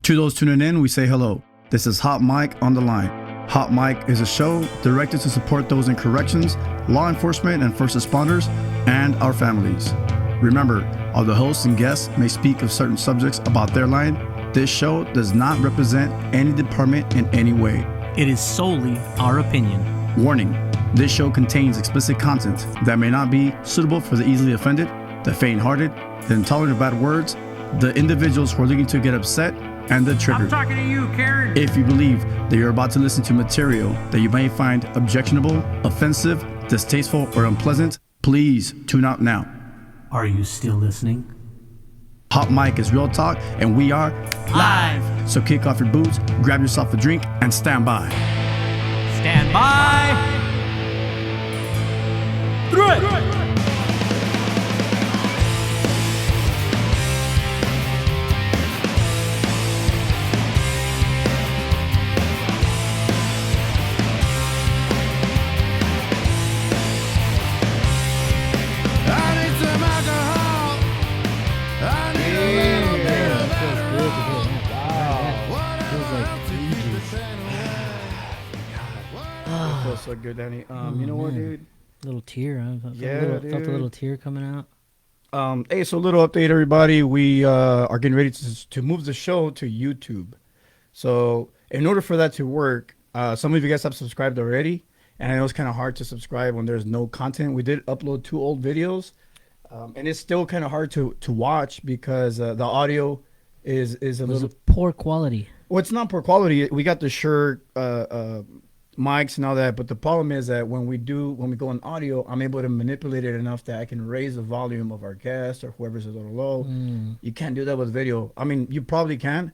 To those tuning in, we say hello. This is Hot Mike on the Line. Hot Mike is a show directed to support those in corrections, law enforcement, and first responders, and our families. Remember, all the hosts and guests may speak of certain subjects about their line. This show does not represent any department in any way. It is solely our opinion. Warning, this show contains explicit content that may not be suitable for the easily offended, the faint-hearted, the intolerant of bad words, the individuals who are looking to get upset, and the triggered. I'm talking to you, Karen. If you believe that you're about to listen to material that you may find objectionable, offensive, distasteful, or unpleasant, please tune out now. Are you still listening? Hot Mic is real talk, and we are Live. So kick off your boots, grab yourself a drink, and stand by. Stand by. Through it. So good, Danny. You know what, dude? Little tear. I felt, Yeah, felt a little tear coming out. Hey, so a little update, everybody. We are getting ready to move the show to YouTube. So in order for that to work, some of you guys have subscribed already, and I know it's kind of hard to subscribe when there's no content. We did upload 2 old videos, and it's still kind of hard to watch because the audio is a little poor quality. Well, it's not poor quality. We got the Shure mics and all that, but the problem is that when we go on audio, I'm able to manipulate it enough that I can raise the volume of our guest or whoever's a little low. You can't do that with video. I mean, you probably can,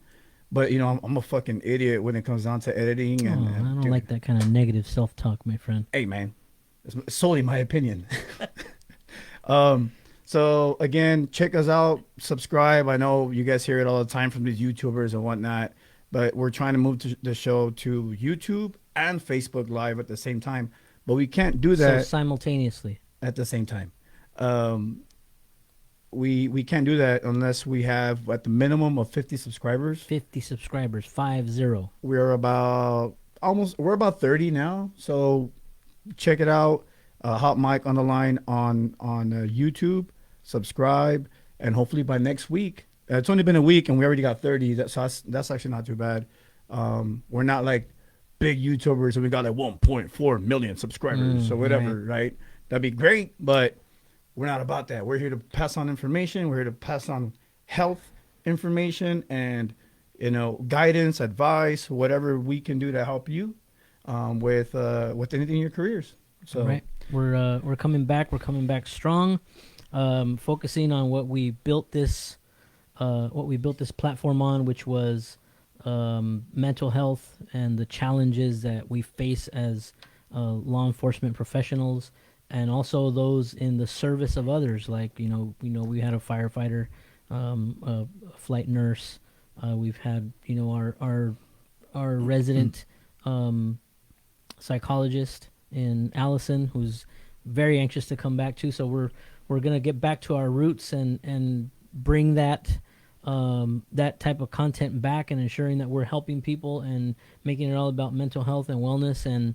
but you know, I'm a fucking idiot when it comes down to editing. And I don't like that kind of negative self-talk, my friend. Hey, man, it's solely my opinion. So again, check us out, subscribe. I know you guys hear it all the time from these YouTubers and whatnot, but we're trying to move the show to YouTube and Facebook Live at the same time, but we can't do that simultaneously at the same time. We can't do that unless we have at the minimum of 50 subscribers. 50 subscribers, 50. We're about 30 now, so check it out. Hot Mic on the Line on YouTube. Subscribe, and hopefully by next week. It's only been a week, and we already got 30. That's actually not too bad. We're not like big YouTubers, and we got like 1.4 million subscribers, so whatever, right? That'd be great, but we're not about that. We're here to pass on information. We're here to pass on health information and, you know, guidance, advice, whatever we can do to help you with anything in your careers. So right, we're coming back. We're coming back strong, focusing on what we built this platform on, which was mental health and the challenges that we face as law enforcement professionals, and also those in the service of others. Like, you know, we had a firefighter, a flight nurse. We've had, you know, our resident psychologist in Allison, who's very anxious to come back too. So we're gonna get back to our roots and bring that type of content back, and ensuring that we're helping people and making it all about mental health and wellness, and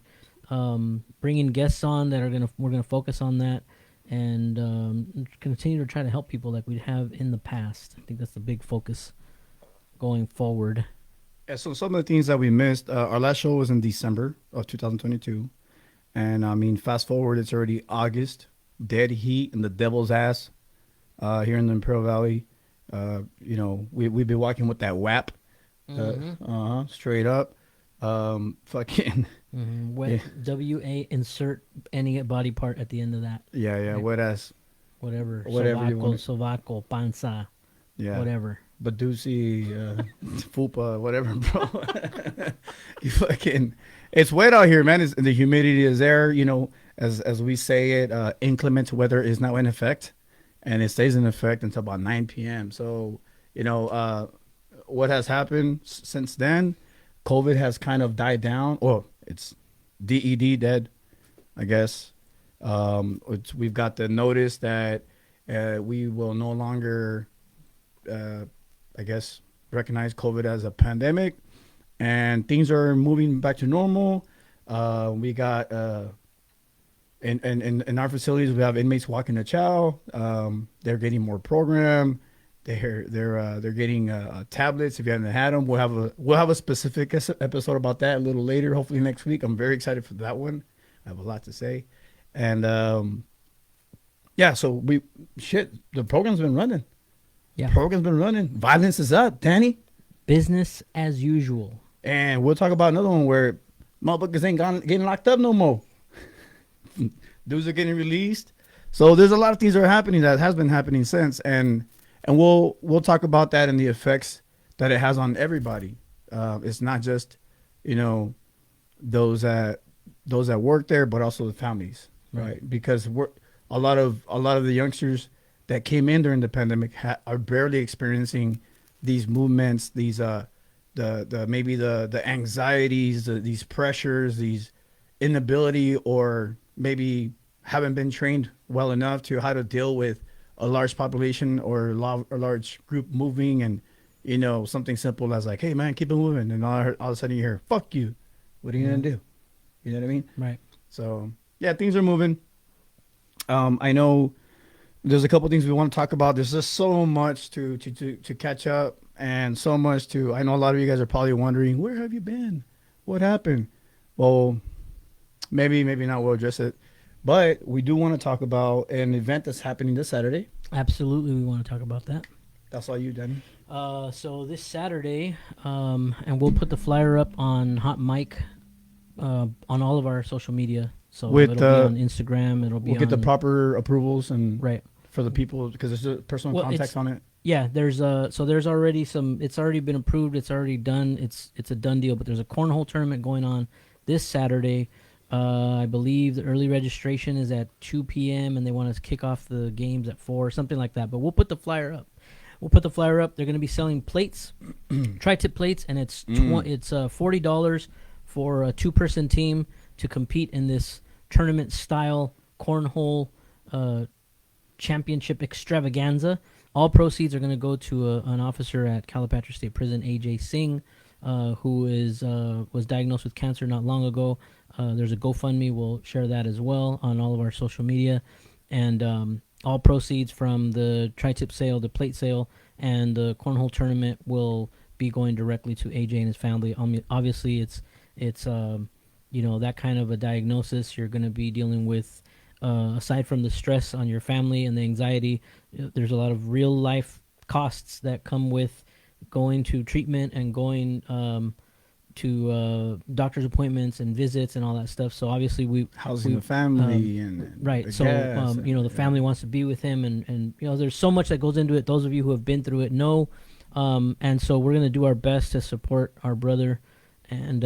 bringing guests on that we're gonna focus on that, and continue to try to help people like we have in the past. I think that's the big focus going forward. Yeah, so some of the things that we missed, our last show was in December of 2022, and I mean, fast forward, it's already August, dead heat and the devil's ass here in the Imperial Valley. You know, we've been walking with that WAP, straight up. Fucking wet, WA, insert any body part at the end of that. Yeah, right? Wet ass. Whatever you want. Sovaco, panza, whatever. Badusi, fupa, whatever, bro. You fucking, it's wet out here, man. The humidity is there. You know, as we say it, inclement weather is now in effect, and it stays in effect until about 9 p.m. So, you know, what has happened since then? COVID has kind of died down. Well, it's DED, dead, I guess. We've got the notice that we will no longer, I guess, recognize COVID as a pandemic, and things are moving back to normal. We got in our facilities, we have inmates walking the chow. They're getting more program. They're getting tablets. If you haven't had them, we'll have a specific episode about that a little later, hopefully next week. I'm very excited for that one. I have a lot to say, and yeah. So the program's been running. Yeah. Program's been running. Violence is up, Danny, Business as usual. and we'll talk about another one where motherfuckers ain't getting locked up no more. Dudes are getting released. So there's a lot of things that are happening that has been happening since, and we'll talk about that and the effects that it has on everybody. It's not just, you know, those that work there, but also the families, right? Because a lot of the youngsters that came in during the pandemic are barely experiencing these movements, these maybe the anxieties, these pressures, these inability, or maybe haven't been trained well enough to how to deal with a large population or a large group moving, and something simple as like, hey man, keep it moving, and all of a sudden you hear, fuck you, what are you gonna do? You know what I mean? Right. So yeah, things are moving. I know there's a couple things we want to talk about. There's just so much to catch up, and so much I know a lot of you guys are probably wondering, where have you been? What happened? Well, maybe not. We'll address it. But we do want to talk about an event that's happening this Saturday. Absolutely, we want to talk about that. That's all you, Danny. So this Saturday, and we'll put the flyer up on Hot Mic, on all of our social media. So it'll be on Instagram. It'll be. We'll get the proper approvals and right for the people, because there's a personal context on it. Yeah, there's already some. It's already been approved. It's already done. It's a done deal. But there's a cornhole tournament going on this Saturday. I believe the early registration is at 2 p.m. and they want us to kick off the games at 4, something like that. But we'll put the flyer up. They're going to be selling plates, tri-tip plates, and it's $40 for a 2-person team to compete in this tournament-style cornhole championship extravaganza. All proceeds are going to go to an officer at Calipatria State Prison, AJ Singh, who was diagnosed with cancer not long ago. There's a GoFundMe. We'll share that as well on all of our social media. And all proceeds from the tri-tip sale, the plate sale, and the cornhole tournament will be going directly to AJ and his family. Obviously, it's that kind of a diagnosis you're going to be dealing with. Aside from the stress on your family and the anxiety, there's a lot of real life costs that come with going to treatment and going to doctor's appointments and visits and all that stuff. So obviously we housing the family and right. So the family wants to be with him, and there's so much that goes into it. Those of you who have been through it know, and so we're gonna do our best to support our brother, and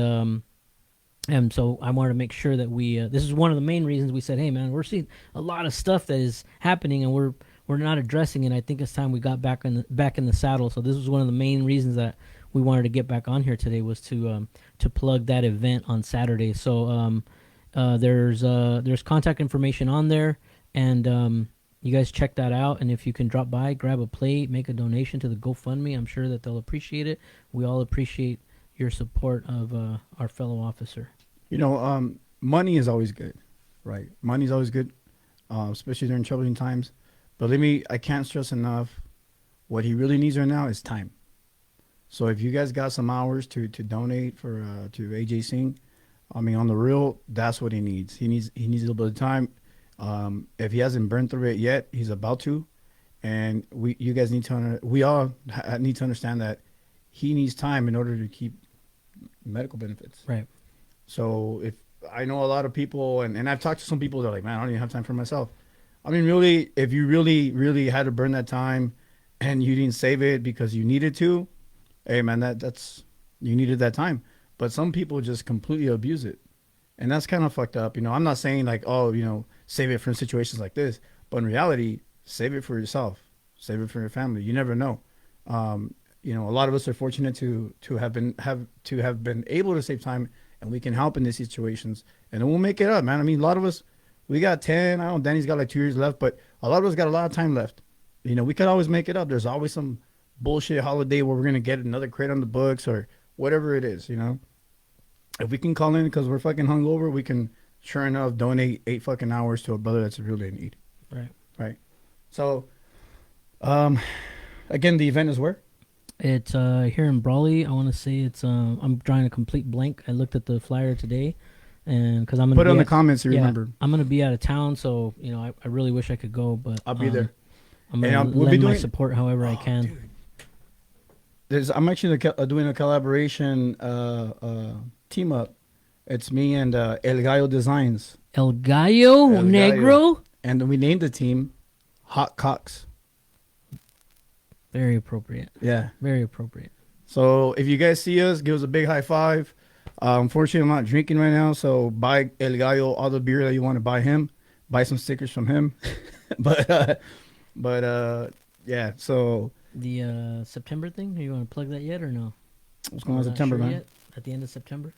so I wanted to make sure that we. This is one of the main reasons we said, hey man, we're seeing a lot of stuff that is happening, and we're not addressing it. I think it's time we got back in the saddle. So this was one of the main reasons that we wanted to get back on here today, was to plug that event on Saturday. So there's contact information on there, and you guys check that out. And if you can drop by, grab a plate, make a donation to the GoFundMe, I'm sure that they'll appreciate it. We all appreciate your support of our fellow officer. Money is always good, right? Money's always good, especially during troubling times. But I can't stress enough, what he really needs right now is time. So if you guys got some hours to donate to AJ Singh, on the real, that's what he needs. He needs a little bit of time. If he hasn't burned through it yet, he's about to. And we all need to understand that he needs time in order to keep medical benefits. Right. So if I know a lot of people, and I've talked to some people, they're like, man, I don't even have time for myself. Really, if you really, really had to burn that time and you didn't save it because you needed to, hey man, that's you needed that time. But some people just completely abuse it, and that's kind of fucked up. I'm not saying like, save it for situations like this, but in reality, save it for yourself, save it for your family. You never know. A lot of us are fortunate to have been able to save time, and we can help in these situations, and then we'll make it up, man. A lot of us, we got 10. I don't know, Danny's got like 2 years left, but a lot of us got a lot of time left. We could always make it up. There's always some bullshit holiday where we're gonna get another crate on the books or whatever it is, you know. If we can call in because we're fucking hungover, we can sure enough donate 8 fucking hours to a brother that's really in need. Right. Right. So, again, the event is where? It's here in Brawley. I want to say it's I'm drawing a complete blank. I looked at the flyer today, and because I'm gonna Put it be in the at- comments if you yeah, remember. I'm gonna be out of town, so I really wish I could go, but I'll be there. I'm And gonna we'll be lend my doing- support however I Oh, can. dude. I'm actually doing a collaboration team up. It's me and El Gallo Designs, El Gallo El Negro. and we named the team Hot Cocks. Very appropriate. Yeah. Very appropriate. So if you guys see us, give us a big high five. Unfortunately, I'm not drinking right now, so buy El Gallo all the beer that you want to buy him. Buy some stickers from him. but yeah. So The September thing. You want to plug that yet or no? what's going on We're in not September, sure man? yet. At the end of September,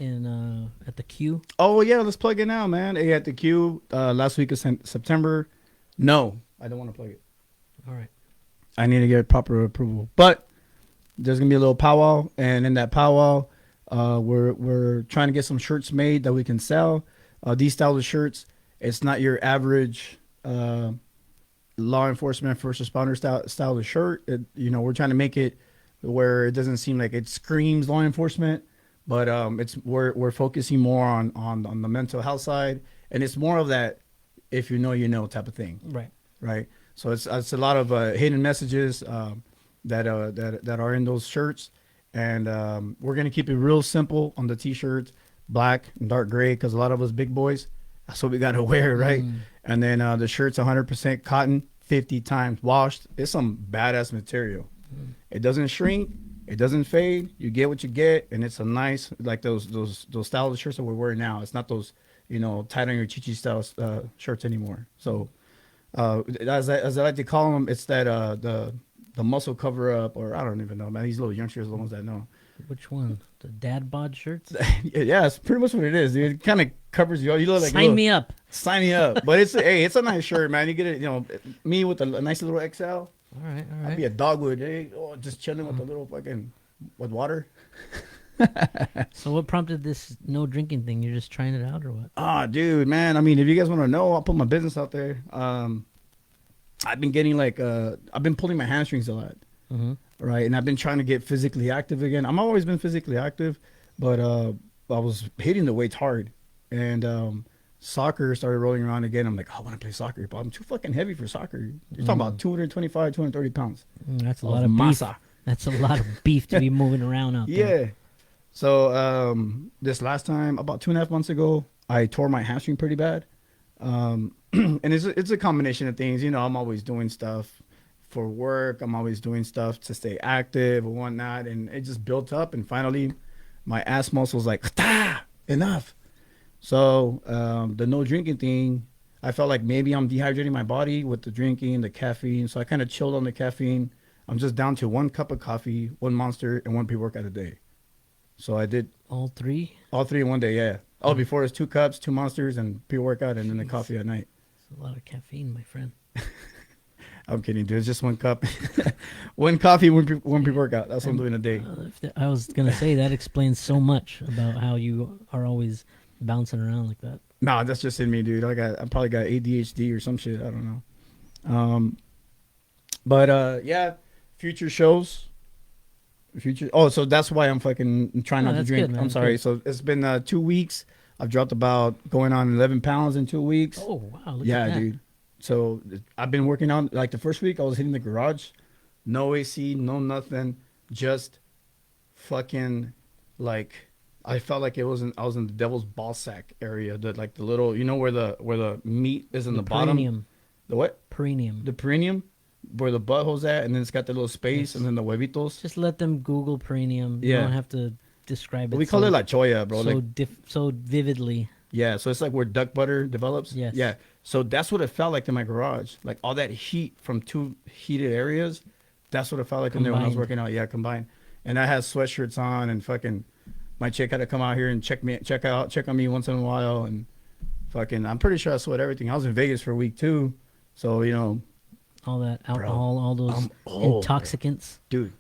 in at the Q. Oh yeah, let's plug it now, man. Hey, at the Q last week of September. No, I don't want to plug it. All right. I need to get proper approval. But there's gonna be a little powwow, and in that powwow, we're trying to get some shirts made that we can sell. These styles of shirts, it's not your average law enforcement first responder style of shirt. We're trying to make it where it doesn't seem like it screams law enforcement, but we're focusing more on the mental health side, and it's more of that if you know type of thing. Right. Right. So it's a lot of hidden messages that are in those shirts, and we're gonna keep it real simple on the t-shirts, black and dark gray, because a lot of us big boys, that's what we gotta wear, right? And then the shirt's 100% cotton, 50 times washed. It's some badass material. It doesn't shrink, it doesn't fade. You get what you get, and it's a nice like those style of shirts that we're wearing now. It's not those tight on your chichi style shirts anymore. So. As I like to call them, it's that the muscle cover up, or I don't even know, man. These little youngsters are the ones that know. Which one? The dad bod shirts? Yeah, it's pretty much what it is, dude. It kind of covers you. You look like Sign me up. Sign me up. But it's a nice shirt, man. You get it, me with a nice little XL. All right. All I'd be right. a dogwood, just chilling with a little fucking with water. So what prompted this no drinking thing? You're just trying it out or what? Ah, dude, man. I mean, if you guys want to know, I'll put my business out there. I've been getting I've been pulling my hamstrings a lot, Mm-hmm. right? And I've been trying to get physically active again. I'm always been physically active, but I was hitting the weights hard, and soccer started rolling around again. I'm like, I want to play soccer, but I'm too fucking heavy for soccer. You're talking about 225, 230 pounds. That's a of lot of beef. masa. That's a lot of beef to be moving around out there. Yeah. So this last time, about 2.5 months ago, I tore my hamstring pretty bad. And it's a combination of things. I'm always doing stuff for work. I'm always doing stuff to stay active and whatnot. And it just built up. And finally, my ass muscles like, enough. So the no drinking thing, I felt like maybe I'm dehydrating my body with the drinking, the caffeine. So I kind of chilled on the caffeine. I'm just down to 1 cup of coffee, 1 Monster, and 1 pre-workout a day. So I did All three? all 3 in one day, yeah. Oh, before it was 2 cups, 2 Monsters, and pre-workout, and then the coffee at night. It's a lot of caffeine, my friend. I'm kidding, dude. It's just 1 cup. 1 coffee, 1 pre-workout. That's what I'm doing a day. I was going to say that explains so much about how you are always bouncing around like that. Nah, that's just in me, dude. I probably got ADHD or some shit. I don't know. But yeah, future shows. Oh, so that's why I'm fucking trying not to that's drink. good, man. I'm sorry. Good. So it's been 2 weeks. I've dropped about going on 11 pounds in 2 weeks. Oh, wow. Look Yeah, at that. dude. So I've been working on, like, the first week I was hitting the garage, no AC, no nothing, just fucking, like, I felt like I was in the devil's ball sack area, the little, where the meat is in the bottom. Perineum. The what? Perineum. The perineum, where the butthole's at, and then it's got the little space, Yes. and then the huevitos. Just let them Google perineum. You Yeah. don't have to describe it. We call it La Choya, bro. so Like, so vividly. yeah, so it's like where duck butter develops. Yes. Yeah. So that's what it felt like in my garage. Like all that heat from 2 heated areas. That's what it felt like in there when I was Combined. working out. Yeah, combined. And I had sweatshirts on, and fucking my chick had to come out here and check on me once in a while, and fucking I'm pretty sure I sweat everything. I was in Vegas for a week too. So, all that Bro, alcohol, all those I'm old, bro. intoxicants. Dude,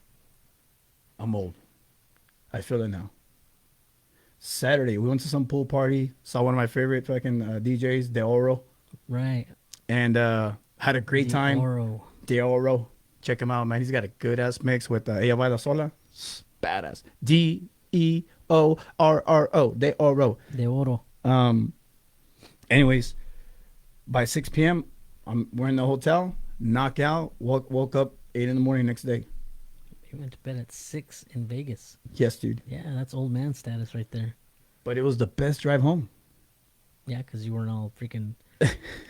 I'm old. I feel it now. Saturday, we went to some pool party. Saw one of my favorite fucking DJs, De Oro, Right. and had a great The time. Oro. De Oro, check him out, man. He's got a good ass mix with Ella Baila Sola, badass. DEORRO, De Oro. De Oro. Anyways, by 6 p.m., we're in the hotel. Knockout. Woke up 8 in the morning next day. You went to bed at 6 in Vegas. Yes, dude. Yeah, that's old man status right there. But it was the best drive home. Yeah, because you weren't all freaking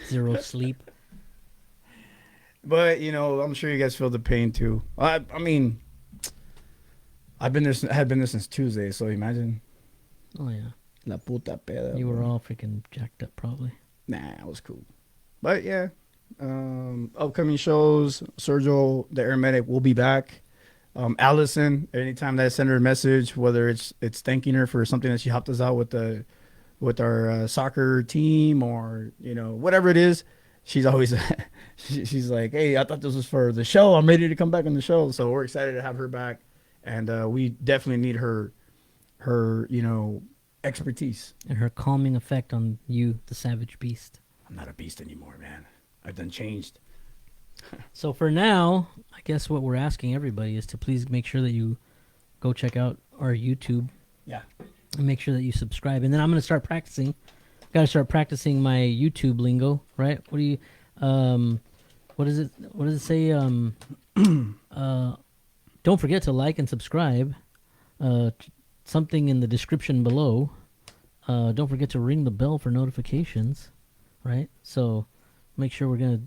zero sleep. But I'm sure you guys feel the pain too. I mean, had been there since Tuesday. So imagine. Oh yeah, La puta peda. you were bro. all freaking jacked up probably. Nah, it was cool. But yeah, upcoming shows. Sergio, the air medic, will be back. Allison, anytime that I send her a message, whether it's thanking her for something that she helped us out with our soccer team, or whatever it is, she's always she's like, hey, I thought this was for the show. I'm ready to come back on the show. So we're excited to have her back, and we definitely need her expertise. And her calming effect on you, the savage beast. I'm not a beast anymore, man. I've done changed. So for now, I guess what we're asking everybody is to please make sure that you go check out our YouTube Yeah. and make sure that you subscribe. And then I'm going to start practicing. Got to start practicing my YouTube lingo, right? What do you what does it say? Don't forget to like and subscribe. Something in the description below. Don't forget to ring the bell for notifications, right? So make sure we're going to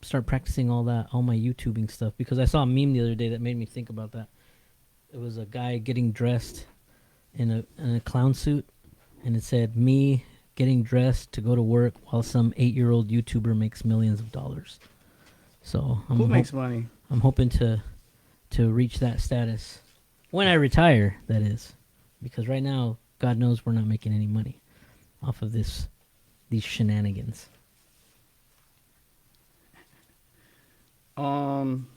start practicing all my YouTubing stuff, because I saw a meme the other day that made me think about that. It was a guy getting dressed in a clown suit, and it said, me getting dressed to go to work while some 8-year-old YouTuber makes millions of dollars. So Who makes money? I'm hoping to reach that status when I retire, that is, because right now, God knows we're not making any money off of these shenanigans. I'm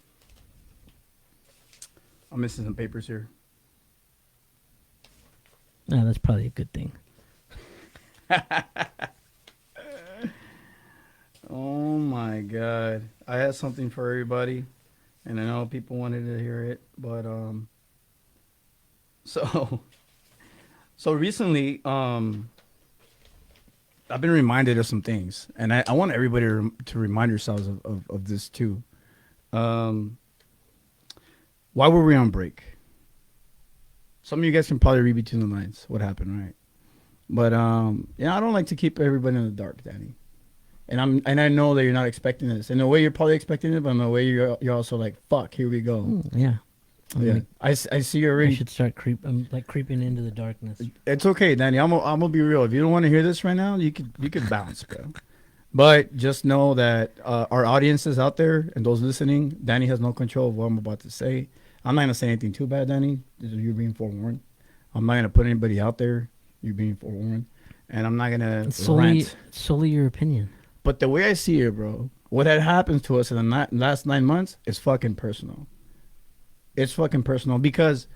missing some papers here. No, that's probably a good thing. Oh my God. I had something for everybody, and I know people wanted to hear it, but so recently I've been reminded of some things, and I want everybody to remind yourselves of this too. Why were we on break? Some of you guys can probably read between the lines what happened, right? But I don't like to keep everybody in the dark, Danny. And I know that you're not expecting this. In a way, you're probably expecting it, but in a way, you're also like, fuck, here we go. Yeah. Yeah, I see you I already. should start creeping into the darkness. It's okay, Danny. I'm gonna be real. If you don't want to hear this right now, you could bounce, bro. But just know that our audiences out there and those listening, Danny has no control of what I'm about to say. I'm not gonna say anything too bad, Danny. You're being forewarned. I'm not gonna put anybody out there. You're being forewarned, and I'm not gonna It's rant. solely your opinion. But the way I see it, bro, what had happened to us in the last 9 months is fucking personal. It's fucking personal, because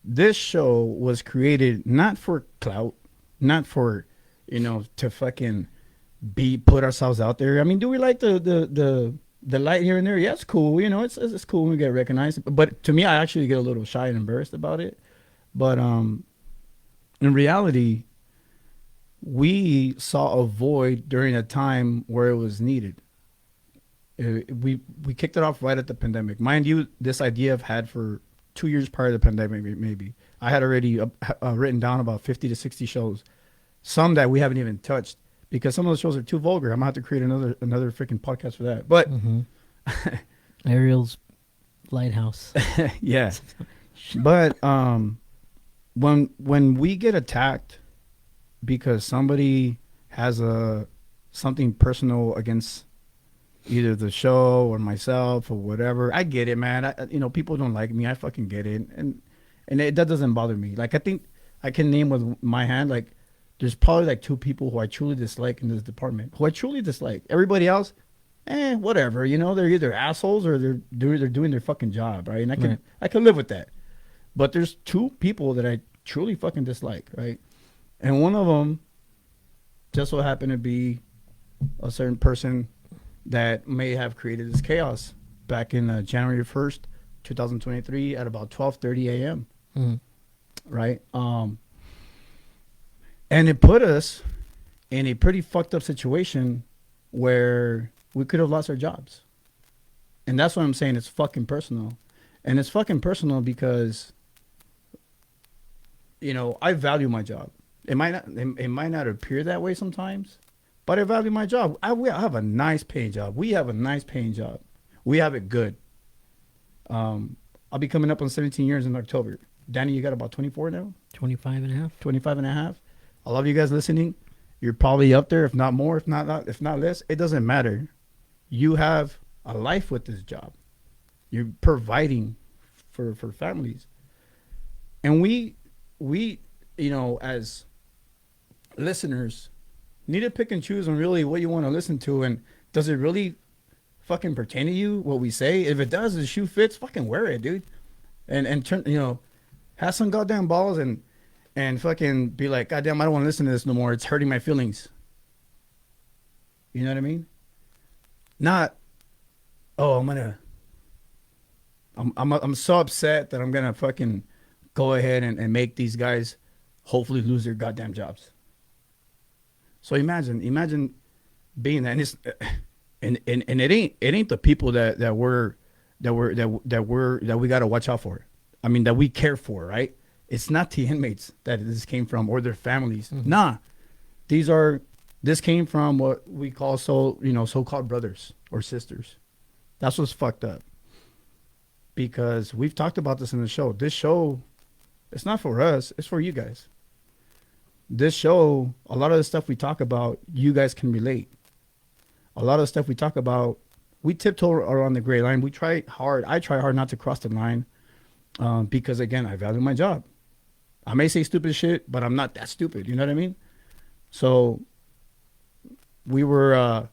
this show was created not for clout, not for, to fucking put ourselves out there. I mean, do we like the light here and there? Yeah, it's cool. It's cool when we get recognized. But to me, I actually get a little shy and embarrassed about it. But in reality, we saw a void during a time where it was needed. We kicked it off right at the pandemic. Mind you, this idea I've had for 2 years prior to the pandemic, maybe. I had already written down about 50 to 60 shows, some that we haven't even touched, because some of those shows are too vulgar. I'm going to have to create another freaking podcast for that. But Ariel's Lighthouse. yeah. But when we get attacked because somebody has something personal against either the show or myself or whatever, I get it, man. People don't like me. I fucking get it, and that doesn't bother me. Like, I think I can name with my hand, like, there's probably like 2 people who I truly dislike in this department, who I truly dislike. Everybody else, whatever. You know, they're either assholes or they're doing their fucking job, right? And Right. I can live with that. But there's two people that I truly fucking dislike, right? And one of them just so happened to be a certain person that may have created this chaos back in January 1st, 2023 at about 12:30 a.m. Mhm. Right? And it put us in a pretty fucked up situation where we could have lost our jobs. And that's what I'm saying. It's fucking personal. And it's fucking personal because, you know, I value my job. It might not appear that way sometimes, but I value my job. I have a nice paying job. We have a nice paying job. We have it good. I'll be coming up on 17 years in October. Danny, you got about 24 now? 25 and a half. 25 and a half. I love you guys listening. You're probably up there, if not more, if not less. It doesn't matter. You have a life with this job. You're providing for families. And we you know, as listeners, need to pick and choose on really what you want to listen to, and does it really fucking pertain to you what we say? If it does, the shoe fits, fucking wear it, dude. And turn, you know, have some goddamn balls and fucking be like, goddamn, I don't want to listen to this no more. It's hurting my feelings. You know what I mean? Not, oh, I'm so upset that I'm gonna fucking go ahead and make these guys hopefully lose their goddamn jobs. So imagine being that, and it's, and it ain't the people that we gotta watch out for. I mean, that we care for, right? It's not the inmates that this came from or their families. Mm-hmm. Nah, this came from what we call so-called brothers or sisters. That's what's fucked up. Because we've talked about this in the show. This show, it's not for us. It's for you guys. This show, a lot of the stuff we talk about, you guys can relate. A lot of the stuff we talk about, we tiptoe around the gray line. We try hard. I try hard not to cross the line because, again, I value my job. I may say stupid shit, but I'm not that stupid. You know what I mean? So we were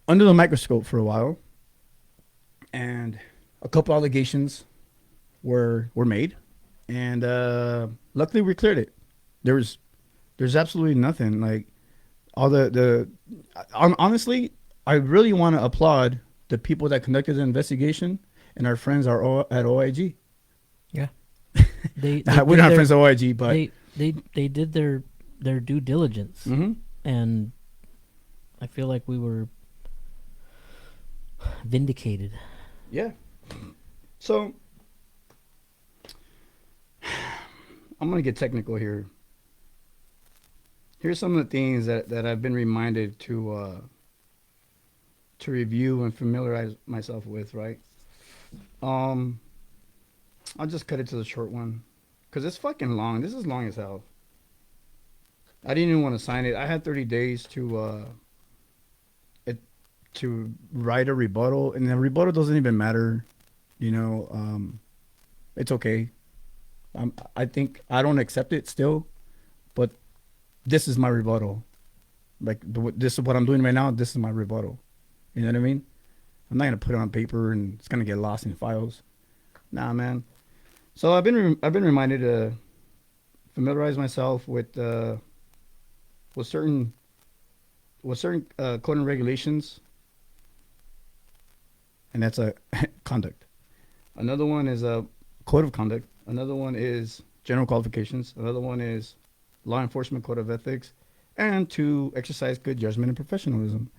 under the microscope for a while, and a couple allegations were made, and luckily we cleared it. There's absolutely nothing like all honestly, I really want to applaud the people that conducted the investigation and our friends are at OIG. Yeah. We're not friends at OIG, but they did their due diligence, mm-hmm. and I feel like we were vindicated. Yeah. So I'm gonna get technical here. Here's some of the things that I've been reminded to review and familiarize myself with, right? I'll just cut it to the short one because it's fucking long. This is long as hell. I didn't even want to sign it. I had 30 days to write a rebuttal, and the rebuttal doesn't even matter. You know, it's okay. I think I don't accept it still, but this is my rebuttal. Like this is what I'm doing right now. This is my rebuttal. You know what I mean? I'm not gonna put it on paper and it's gonna get lost in files. Nah, man. So I've been reminded to familiarize myself with certain code and regulations, and that's a conduct. Another one is a code of conduct. Another one is general qualifications. Another one is law enforcement code of ethics, and to exercise good judgment and professionalism.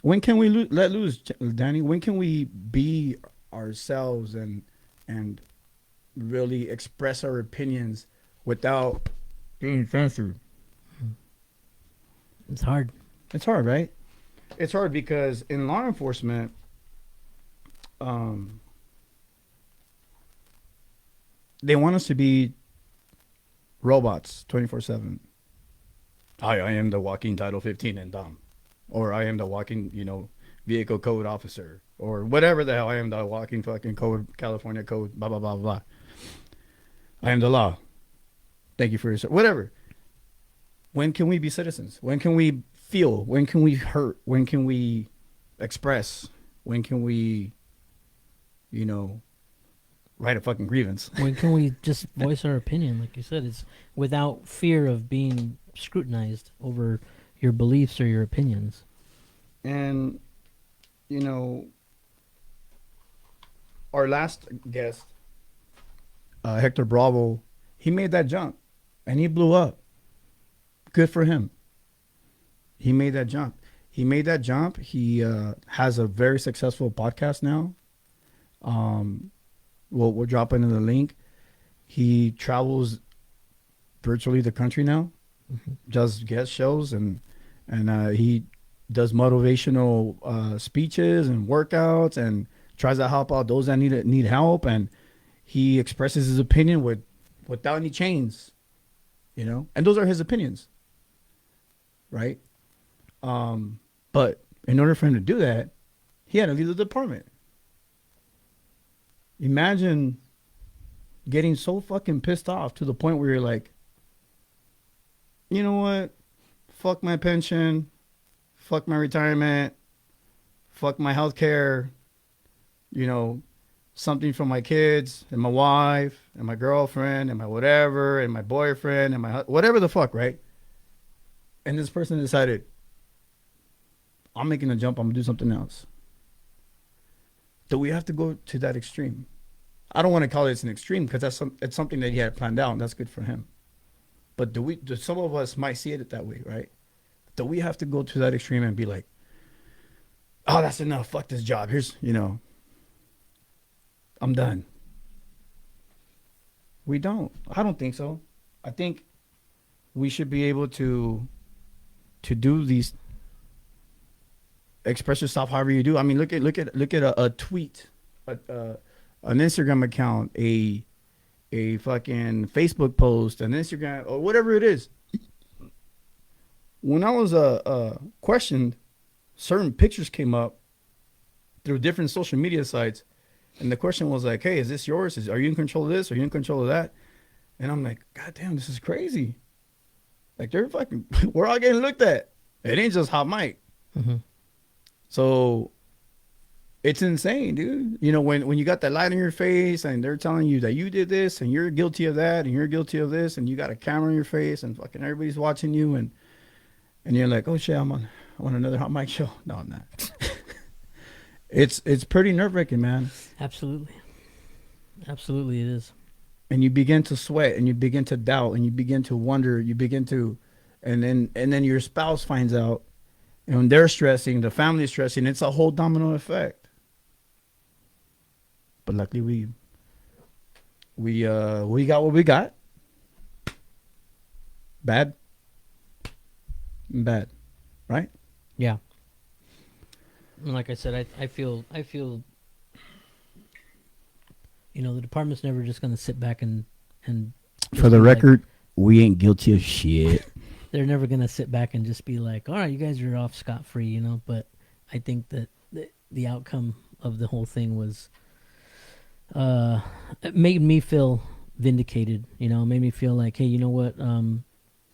When can we let loose, Danny? When can we be ourselves and really express our opinions without being censored? It's hard. It's hard, right? It's hard because in law enforcement, they want us to be robots 24/7. I am the walking Title 15 and dumb, or I am the walking, vehicle code officer, or whatever the hell. I am the walking fucking code, California code, blah blah blah blah. I am the law. Thank you for your whatever. When can we be citizens? When can we feel? When can we hurt? When can we express? When can we, you know, write a fucking grievance? When can we just voice our opinion? Like you said, it's without fear of being scrutinized over your beliefs or your opinions. And, you know, our last guest, Hector Bravo, he made that jump and he blew up. Good for him. He made that jump. He has a very successful podcast now. We'll drop into the link. He travels virtually the country now, does guest shows, and he does motivational speeches and workouts, and tries to help out those that need help. And he expresses his opinion without any chains, you know. And those are his opinions, right? But in order for him to do that, he had to leave the department. Imagine getting so fucking pissed off to the point where you're like, you know what? Fuck my pension. Fuck my retirement. Fuck my health care. You know, something for my kids and my wife and my girlfriend and my whatever and my boyfriend and my whatever the fuck, right? And this person decided, I'm making a jump. I'm going to do something else. Do we have to go to that extreme? I don't want to call it an extreme because it's something that he had planned out, and that's good for him. But do some of us might see it that way, right? Do we have to go to that extreme and be like, oh, that's enough. Fuck this job. Here's, you know, I'm done. We don't. I don't think so. I think we should be able to do these, express yourself however you do. I mean, look at a tweet, an Instagram account, a fucking Facebook post, an Instagram, or whatever it is. When I was questioned, certain pictures came up through different social media sites, and the question was like, "Hey, is this yours? Are you in control of this? Are you in control of that?" And I'm like, "God damn, this is crazy! Like they're fucking, we're all getting looked at. It ain't just hot mic." Mm-hmm. So it's insane, dude. You know, when you got that light in your face and they're telling you that you did this and you're guilty of that and you're guilty of this and you got a camera in your face and fucking everybody's watching you and you're like, oh shit, I'm on another hot mic show. No, I'm not. It's pretty nerve-wracking, man. Absolutely. Absolutely it is. And you begin to sweat and you begin to doubt and you begin to wonder, and then your spouse finds out. And they're stressing, the family's stressing. It's a whole domino effect. But luckily we got what we got. Bad, right? Yeah. And like I said, I feel, you know, the department's never just going to sit back and For the record, we ain't guilty of shit. They're never going to sit back and just be like, all right, you guys are off scot-free, you know. But I think that the outcome of the whole thing was, it made me feel vindicated, you know. It made me feel like, hey, you know what?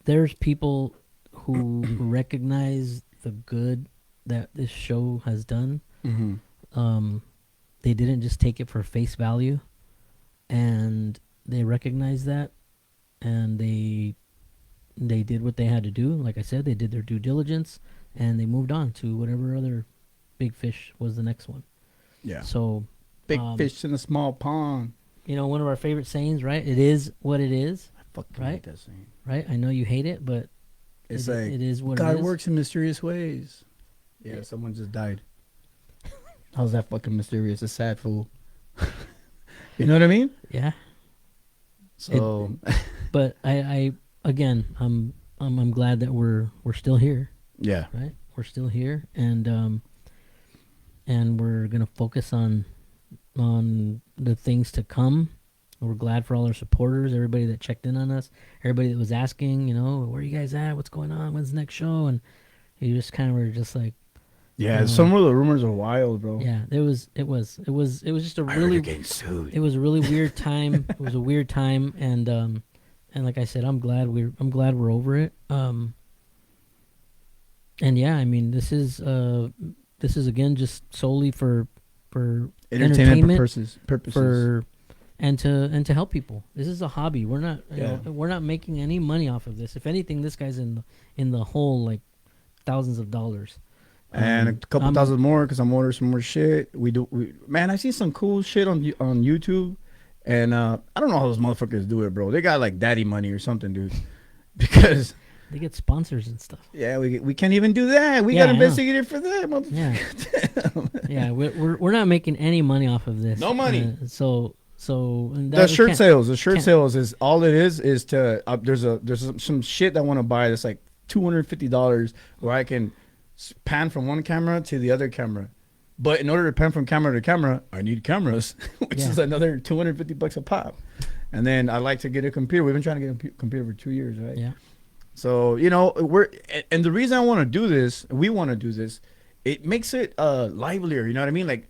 There's people who recognize the good that this show has done. Mm-hmm. They didn't just take it for face value, and they recognize that, and they did what they had to do. Like I said, they did their due diligence, and they moved on to whatever other big fish was the next one. Yeah. So big fish in a small pond. You know, one of our favorite sayings, right? It is what it is. I fucking right? hate that saying. Right? I know you hate it, but it's like it is what God it is. works in mysterious ways. Yeah, someone just died. How's that fucking mysterious? A sad fool. You know what I mean? Yeah. So, but I again, I'm glad that we're still here. Yeah. Right? We're still here, and we're gonna focus on the things to come. We're glad for all our supporters, everybody that checked in on us, everybody that was asking, you know, where are you guys at? What's going on? When's the next show? And you just kind of were just like, yeah, some of the rumors are wild, bro. Yeah, it was just a really getting sued. It was a really weird time. It was a weird time, and like I said, I'm glad we're over it. And yeah, I mean, this is again just solely for Entertainment entertainment, purposes. for and to help people. This is a hobby. We're not Yeah. we're not making any money off of this. If anything, this guy's in the hole like thousands of dollars. And a couple I'm- thousand more because I'm ordering some more shit. Man, I see some cool shit on YouTube, and I don't know how those motherfuckers do it, bro. They got like daddy money or something, dude. Because They get sponsors and stuff. yeah, we can't even do that. We Yeah, got I know. investigated for that, motherfucker. Yeah, yeah. We're not making any money off of this. No money. So and The that we shirt can't- sales, the shirt can't- sales is all it is to there's some shit that I want to buy that's like $250 where I can pan from one camera to the other camera. But in order to pan from camera to camera, I need cameras, which Yeah. is another $250 a pop. And then I like to get a computer. We've been trying to get a computer for 2 years, right? Yeah. So, and the reason I want to do this, we want to do this, it makes it livelier, you know what I mean? Like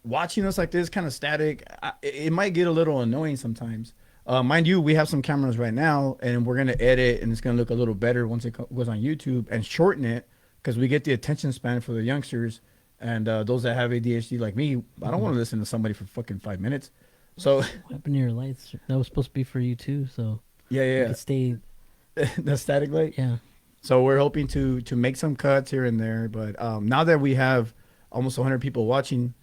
watching us like this kind of static, it might get a little annoying sometimes. Mind you, we have some cameras right now and we're going to edit and it's going to look a little better once it goes on YouTube and shorten it because we get the attention span for the youngsters and those that have ADHD like me. I don't want to listen to somebody for fucking 5 minutes. So, What happened to your lights? That was supposed to be for you too. So you yeah. could stay. The static light. Yeah. So we're hoping to make some cuts here and there, but now that we have almost 100 people watching,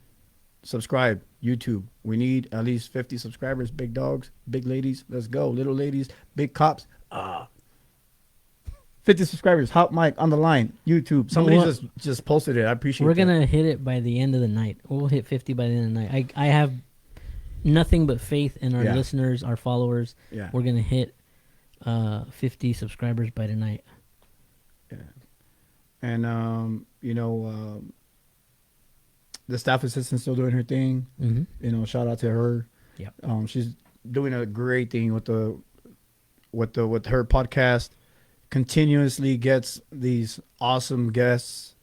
subscribe YouTube. We need at least 50 subscribers. Big dogs, big ladies, let's go. Little ladies, big cops. 50 subscribers. Hot mic on the line. YouTube. Somebody Well, just posted it. I appreciate. We're that. gonna hit it by the end of the night. We'll hit 50 by the end of the night. I have nothing but faith in our Yeah. listeners, our followers. Yeah. We're gonna hit 50 subscribers by tonight. And the staff assistant's still doing her thing. Mm-hmm. Shout out to her. Yep. She's doing a great thing with her podcast. Continuously gets these awesome guests,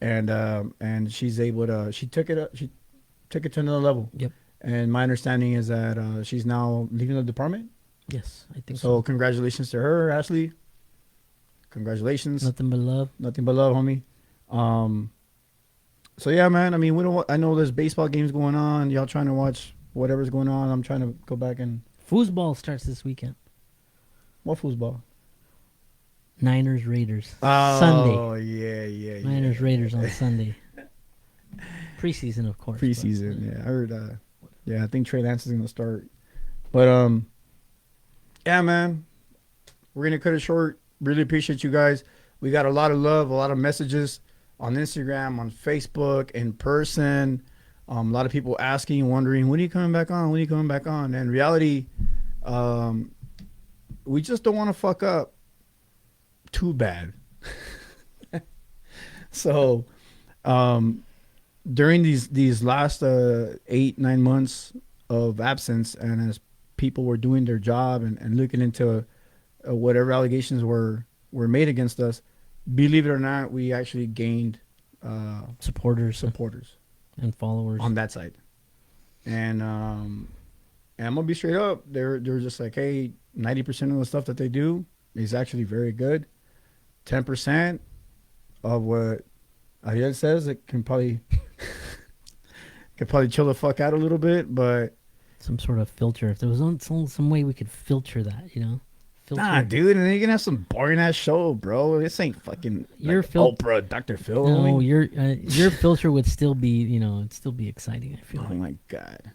and she's able to. She took it to another level. Yep. And my understanding is that she's now leaving the department. Yes, I think So so. congratulations to her, Ashley. Congratulations. Nothing but love. Nothing but love, homie. So yeah, man. I mean, I know there's baseball games going on. Y'all trying to watch whatever's going on. I'm trying to go back and Foosball starts this weekend. what foosball? Niners Raiders. Oh, Sunday. yeah. Niners Raiders on Sunday. Preseason, of course. Preseason. Yeah, I heard. Yeah, I think Trey Lance is gonna start. But yeah, man. We're gonna cut it short. Really appreciate you guys. We got a lot of love, a lot of messages on Instagram, on Facebook, in person. A lot of people asking, wondering, when are you coming back on? When are you coming back on? And in reality, we just don't want to fuck up too bad. So, during these last 8-9 months of absence, and as people were doing their job and looking into whatever allegations were made against us, believe it or not, we actually gained Supporters and followers. on that side. And I'm gonna be straight up. They're just like, hey, 90% of the stuff that they do is actually very good. 10% of what Ariel says, it can probably chill the fuck out a little bit, but Some sort of filter. If there was some way we could filter that, Filter. nah, dude, and then you're gonna have some boring ass show, bro. This ain't fucking Your like fil- Oprah, Dr. Phil. No, homie. your filter would still be, it'd still be exciting. I feel Oh like. my god.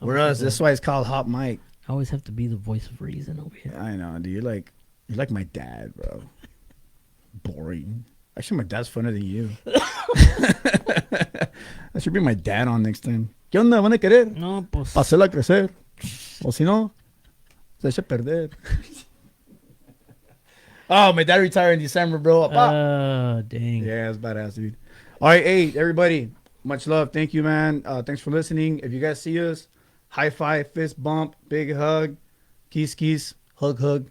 I We're always us. have That's to- why it's called Hot Mic. I always have to be the voice of reason over here. I know, dude. You're like my dad, bro. Boring. Actually, my dad's funnier than you. I should bring my dad on next time. ¿Qué onda? ¿Van a querer? No, pues. Hacerla crecer. O si no, se echa a perder. Oh, my dad retired in December, bro. Dang. Yeah, it's badass, dude. All right, hey, everybody. Much love. Thank you, man. Thanks for listening. If you guys see us, high five, fist bump, big hug, kiss, hug.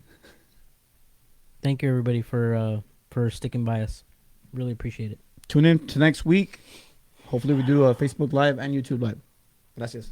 Thank you, everybody, for sticking by us. Really appreciate it. Tune in to next week. Hopefully we do a Facebook Live and YouTube Live. Gracias.